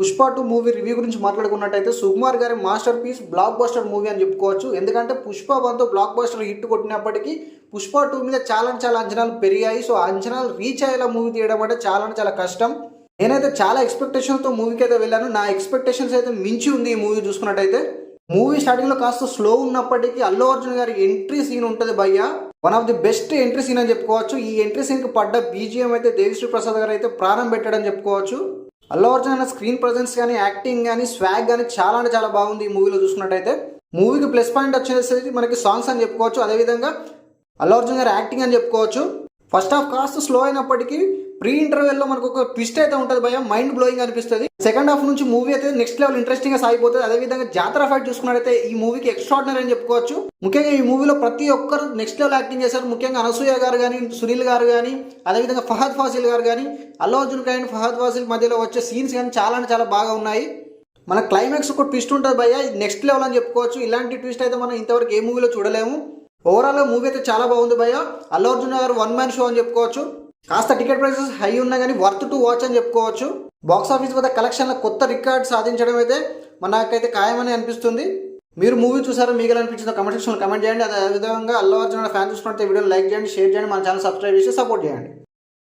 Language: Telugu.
పుష్ప 2 మూవీ రివ్యూ గురించి మాట్లాడుకున్నట్టయితే సుకుమార్ గారి master piece blockbuster movie అని చెప్పుకోవచ్చు. ఎందుకంటే పుష్ప 1తో బ్లాక్ బస్టర్ హిట్ కొట్టినప్పటికీ పుష్ప 2 మీద చాలా అంచనాలు పెరిగాయి. సో ఆ అంచనాలు రీచ్ అయ్యేలా మూవీ తీయడం అంటే చాలా కష్టం. నేనైతే చాలా ఎక్స్పెక్టేషన్తో మూవీకి అయితే వెళ్ళాను. నా ఎక్స్పెక్టేషన్స్ అయితే మించి ఉంది ఈ మూవీ చూసుకున్నట్టయితే. మూవీ స్టార్టింగ్లో కాస్త స్లో ఉన్నప్పటికీ అల్లు అర్జున్ గారి ఎంట్రీ సీన్ ఉంటుంది భయ్య, one of the best entry scene అని చెప్పుకోవచ్చు. ఈ ఎంట్రీ సీన్కి పడ్డ బీజిఎం అయితే దేవిశ్రీ ప్రసాద్ గారు అయితే ప్రాణం పెట్టాడని చెప్పుకోవచ్చు. అల్లు అర్జున్ అన్న స్క్రీన్ ప్రజెన్స్ కానీ, యాక్టింగ్ కానీ, స్వాగ్ కానీ చాలా బాగుంది ఈ మూవీలో చూసుకున్నట్టయితే. మూవీకి ప్లస్ పాయింట్ వచ్చేసి మనకి సాంగ్స్ అని చెప్పుకోవచ్చు. అదేవిధంగా అల్లు అర్జున్ గారి యాక్టింగ్ అని చెప్పుకోవచ్చు. ఫస్ట్ హాఫ్ కాస్త స్లో అయినప్పటికీ ప్రీ ఇంటర్వెల్లో మనకు ఒక ట్విస్ట్ అయితే ఉంటుంది భయ, మైండ్ బ్లోయింగ్ అనిపిస్తుంది. సెకండ్ హాఫ్ నుంచి మూవీ అయితే నెక్స్ట్ లెవెల్ ఇంట్రెస్టింగ్ గా సాగిపోతుంది. అదేవిధంగా జాతర ఫైట్ చూసుకున్నట్టయితే ఈ మూవీకి ఎక్స్ట్రాడినరీ అని చెప్పుకోవచ్చు. ముఖ్యంగా ఈ మూవీలో ప్రతి ఒక్కరు నెక్స్ట్ లెవెల్ యాక్టింగ్ చేశారు. ముఖ్యంగా అనసూయ గారు కానీ, సునీల్ గారు కానీ, అదేవిధంగా ఫహద్ ఫాసిల్ గారు కానీ, అల్లు అర్జున్ అండ్ ఫహద్ ఫాసిల్ మధ్యలో వచ్చే సీన్స్ కానీ చాలా బాగా ఉన్నాయి. మన క్లైమాక్స్ ఒక ట్విస్ట్ ఉంటుంది భయ్య, ఇది నెక్స్ట్ లెవెల్ అని చెప్పుకోవచ్చు. ఇలాంటి ట్విస్ట్ అయితే మనం ఇంతవరకు ఏ మూవీలో చూడలేము. ఓవరాల్ మూవీ అయితే చాలా బాగుంది భయ్య. అల్లు అర్జున్ గారు వన్ మ్యాన్ షో అని చెప్పుకోవచ్చు. కాస్త టికెట్ ప్రైసెస్ హై ఉన్నా కానీ వర్త్ టు వాచ్ అని చెప్పుకోవచ్చు. బాక్స్ ఆఫీస్ వద్ద కలెక్షన్ల కొత్త రికార్డ్ సాధించడం అయితే మనకైతే ఖాయమని అనిపిస్తుంది. మీరు మూవీ చూసారో మీకు ఎలా అనిపించిందో కమెంట్ సెక్షన్లో కమెంట్ చేయండి. అదేవిధంగా అల్లు అర్జున్ ఫ్యాన్ చూసుకుంటే వీడియోని లైక్ చేయండి, షేర్ చేయండి, మన ఛానల్ సబ్స్క్రైబ్ చేసి సపోర్ట్ చేయండి.